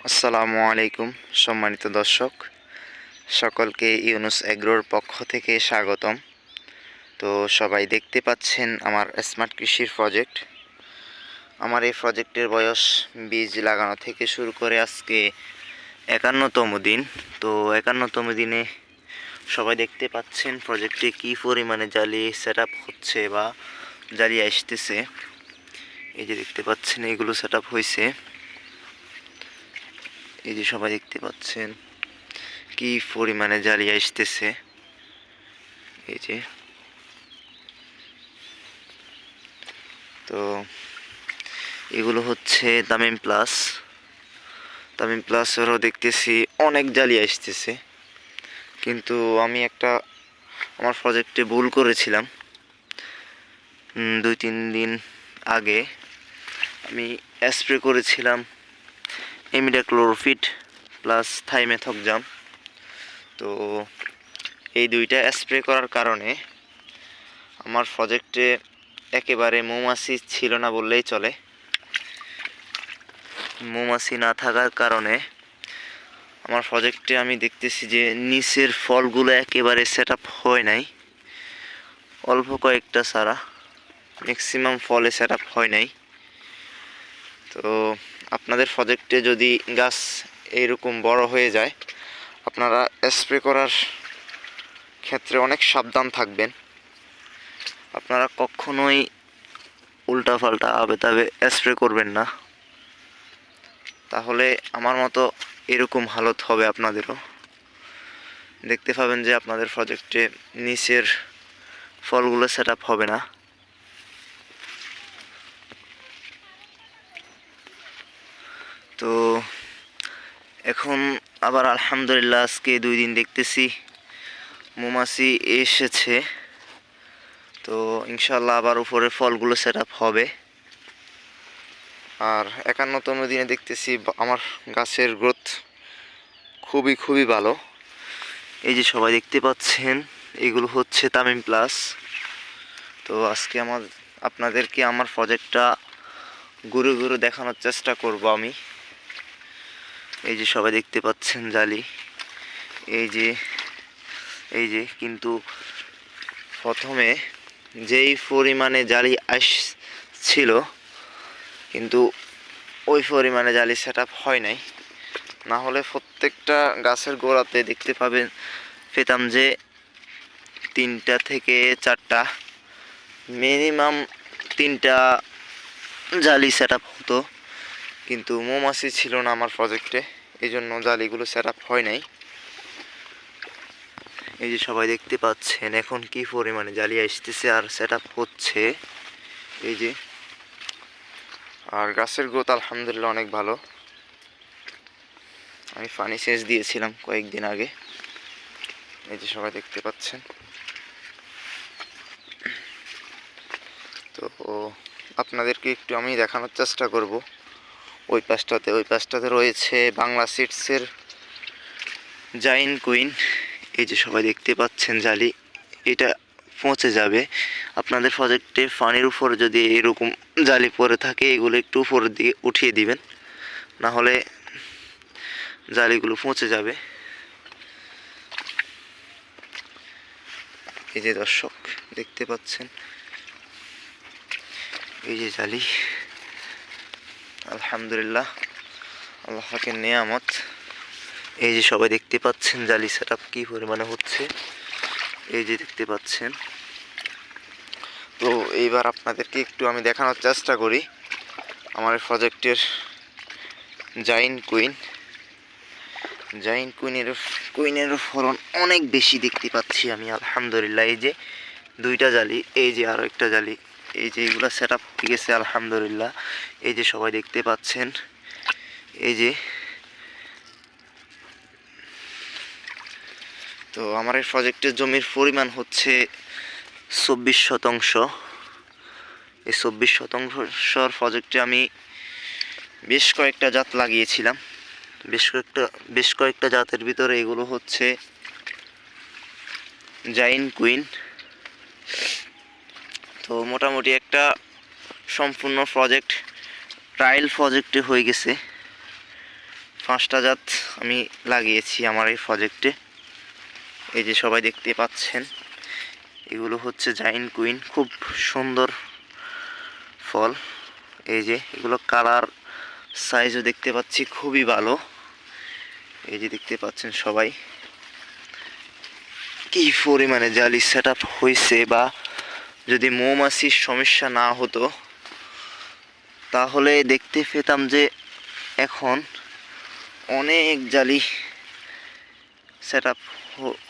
আসসালামু আলাইকুম সম্মানিত দর্শক, সকলকে ইউনুস এগ্রোর পক্ষ থেকে স্বাগতম। তো সবাই দেখতে পাচ্ছেন আমার স্মার্ট কৃষির প্রজেক্ট। আমার এই প্রজেক্টের বয়স বীজ লাগানো থেকে শুরু করে আজকে 51তম দিন। তো 51তম দিনে সবাই দেখতে পাচ্ছেন প্রজেক্টে কী পরিমাণে জালি সেট আপ হচ্ছে বা জালি আসতেছে। এই যে দেখতে পাচ্ছেন এগুলো সেট আপ হয়েছে। এই যে সবাই দেখতে পাচ্ছেন কি পরিমাণে জালি আসতেছে। এই যে তো এগুলো হচ্ছে তামিম প্লাসেরও দেখতেছি অনেক জালি আসতেছে, কিন্তু আমি আমার প্রজেক্টে ভুল করেছিলাম। 2-3 দিন আগে আমি স্প্রে করেছিলাম ইমিডাক্লোরোপিড প্লাস থাইমেথক্সাম। তো এই দুইটা স্প্রে করার কারণে আমার প্রজেক্টে একেবারে মৌমাছি ছিল না বললেই চলে। মৌমাছি না থাকার কারণে আমার প্রজেক্টে আমি দেখতেছি যে নিচের ফলগুলো একেবারে সেট আপ হয় নাই, অল্প কয়েকটা ছাড়া ম্যাক্সিমাম ফলে সেট আপ হয় নাই। তো আপনাদের প্রজেক্টে যদি গাছ এইরকম বড় হয়ে যায়, আপনারা স্প্রে করার ক্ষেত্রে অনেক সাবধান থাকবেন। আপনারা কখনোই উল্টাপাল্টা আবেতাবে স্প্রে করবেন না, তাহলে আমার মতো এরকম হালত হবে আপনাদেরও। দেখতে পাবেন যে আপনাদের প্রজেক্টে নিচের ফলগুলো সেট আপ হবে না। তো এখন আবার আলহামদুলিল্লাহ আজকে 2 দিন দেখতেছি মৌমাছি এসেছে। তো ইনশাল্লাহ আবার উপরে ফলগুলো সেট আপ হবে। আর 51তম দিনে দেখতেছি আমার গাছের গ্রোথ খুবই ভালো। এই যে সবাই দেখতে পাচ্ছেন এগুলো হচ্ছে তামিম প্লাস। তো আজকে আপনাদেরকে আমার প্রজেক্টটা ঘুরে দেখানোর চেষ্টা করব আমি। এই যে সবাই দেখতে পাচ্ছেন জালি, এই যে কিন্তু প্রথমে যেই পরিমাণে জালি আসছিল, কিন্তু ওই পরিমাণে জালি সেট আপ হয় নাই। না হলে প্রত্যেকটা গাছের গোড়াতে দেখতে পেতাম যে 3টা থেকে 4টা মিনিমাম 3টা জালি সেট আপ হতো, কিন্তু মৌমাছি ছিল না আমার প্রজেক্টে, এই জন্য জালিগুলো সেট আপ হয় নাই। এই যে সবাই দেখতে পাচ্ছেন এখন কি পরিমাণে জালি আসতেছে আর সেট আপ হচ্ছে। এই যে আর গাছের গ্রোথ আলহামদুলিল্লাহ অনেক ভালো। আমি পানি সেচ দিয়েছিলাম কয়েকদিন আগে। এই যে সবাই দেখতে পাচ্ছেন। তো আপনাদেরকে একটু আমি দেখানোর চেষ্টা করব। ওই পাশটাতে রয়েছে বাংলা সিডসের জাইন কুইন। এই যে সবাই দেখতে পাচ্ছেন জালি, এটা পচে যাবে। আপনাদের প্রজেক্টে পানির উপর যদি এরকম জালি পড়ে থাকে, এগুলো একটু উপরের দিকে উঠিয়ে দিবেন, না হলে জালিগুলো পচে যাবে। এই যে দর্শক দেখতে পাচ্ছেন এই যে জালি, আলহামদুলিল্লাহ আল্লাহ পাকের নিয়ামত। এই যে সবাই দেখতে পাচ্ছেন জালি সেট আপ কী পরিমাণে হচ্ছে, এই যে দেখতে পাচ্ছেন। তো এইবার আপনাদেরকে একটু আমি দেখানোর চেষ্টা করি আমার প্রজেক্টের জাইন কুইনের ফলন অনেক বেশি দেখতে পাচ্ছি আমি আলহামদুলিল্লাহ। এই যে 2টা জালি, এই যে আরও একটা জালি, এই যে এগুলো সেট আপ হয়ে গেছে আলহামদুলিল্লাহ। এই যে সবাই দেখতে পাচ্ছেন। এই যে তো আমার এই প্রজেক্টের জমির পরিমাণ হচ্ছে 24 শতাংশ। এই 24 শতাংশর প্রজেক্টে আমি বেশ কয়েকটা জাত লাগিয়েছিলাম। বেশ কয়েকটা জাতের ভিতরে এগুলো হচ্ছে জাইন কুইন। তো মোটামুটি একটা সম্পূর্ণ প্রজেক্ট ট্রায়াল প্রজেক্টে হয়ে গেছে। 5টা জাত আমি লাগিয়েছি আমার এই প্রজেক্টে। এই যে সবাই দেখতে পাচ্ছেন, এগুলো হচ্ছে জাইন্ট কুইন, খুব সুন্দর ফল। এই যে এগুলো কালার সাইজও দেখতে পাচ্ছি খুবই ভালো। এই যে দেখতে পাচ্ছেন সবাই কি পরিমাণে জালি সেট আপ হয়েছে, বা যদি মৌমাছির সমস্যা না হতো তাহলে দেখতে পেতাম যে এখন অনেক জালি সেট আপ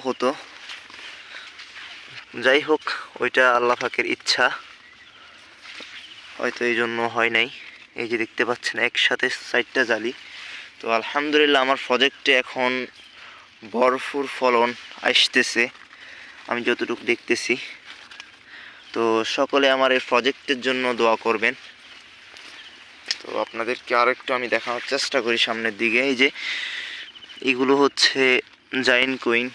হতো। যাই হোক, ওইটা আল্লাহ পাকের ইচ্ছা, হয়তো এই জন্য হয় নাই। এই যে দেখতে পাচ্ছেন একসাথে 4টা জালি। তো আলহামদুলিল্লাহ আমার প্রজেক্টে এখন ভরপুর ফলন আসতেছে আমি যতটুকু দেখতেছি। তো সকলে আমার এই প্রজেক্টের জন্য দোয়া করবেন। তো আপনাদেরকে আরেকটু আমি দেখানোর চেষ্টা করি সামনের দিকে। এই যে এগুলো হচ্ছে জাইন্ট কুইন।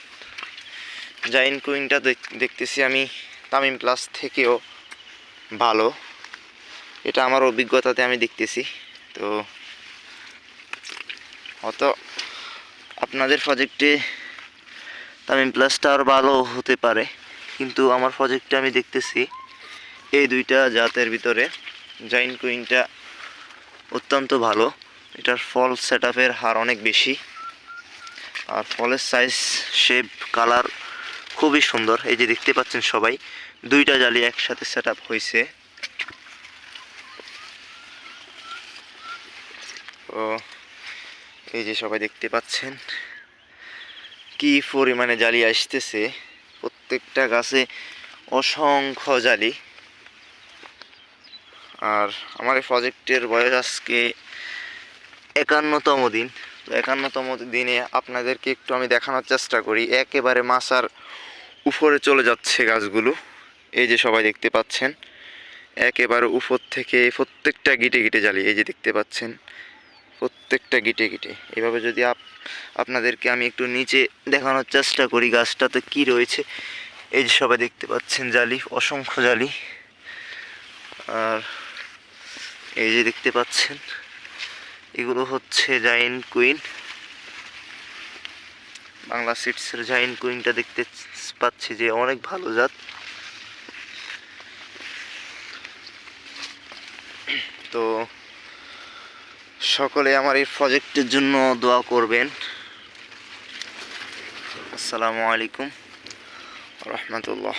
জাইন্ট কুইনটা দেখতেছি আমি তামিম প্লাস থেকেও ভালো, এটা আমার অভিজ্ঞতাতে আমি দেখতেছি। তো হয়তো আপনাদের প্রজেক্টে তামিম প্লাসটা আর ভালো হতে পারে, কিন্তু আমার প্রজেক্টে আমি দেখতেছি এই 2টা জাতের ভিতরে জাইন্ট কুইনটা অত্যন্ত ভালো। এটার ফল সেট আপের হার অনেক বেশি, আর ফলের সাইজ, শেপ, কালার খুবই সুন্দর। এই যে দেখতে পাচ্ছেন সবাই 2টা জালি একসাথে সেট আপ হয়েছে। তো এই যে সবাই দেখতে পাচ্ছেন কি পরিমাণে জালি আসতেছে, প্রত্যেকটা গাছে অসংখ্য জালি। আর আমার এই প্রজেক্টের বয়স আজকে 51তম দিন। তো 51তম দিনে আপনাদেরকে একটু আমি দেখানোর চেষ্টা করি। একেবারে মাচার উপরে চলে যাচ্ছে গাছগুলো। এই যে সবাই দেখতে পাচ্ছেন একেবারে উপর থেকে প্রত্যেকটা গিটে গিটে জালি। এই যে দেখতে পাচ্ছেন প্রত্যেকটা গিটে গিটে। এভাবে যদি আপনাদেরকে আমি একটু নিচে দেখানোর চেষ্টা করি গাছটাতে কি রয়েছে, এই যে সবাই দেখতে পাচ্ছেন জালি, অসংখ্য জালি। আর এই যে দেখতে পাচ্ছেন এগুলো হচ্ছে জাইন্ট কুইন, বাংলা সিডসের জাইন্ট কুইনটা দেখতে পাচ্ছি যে অনেক ভালো জাত। তো সকলে আমার এই প্রজেক্টের জন্য দোয়া করবেন। আসসালামু আলাইকুম রহমতুল্লাহ।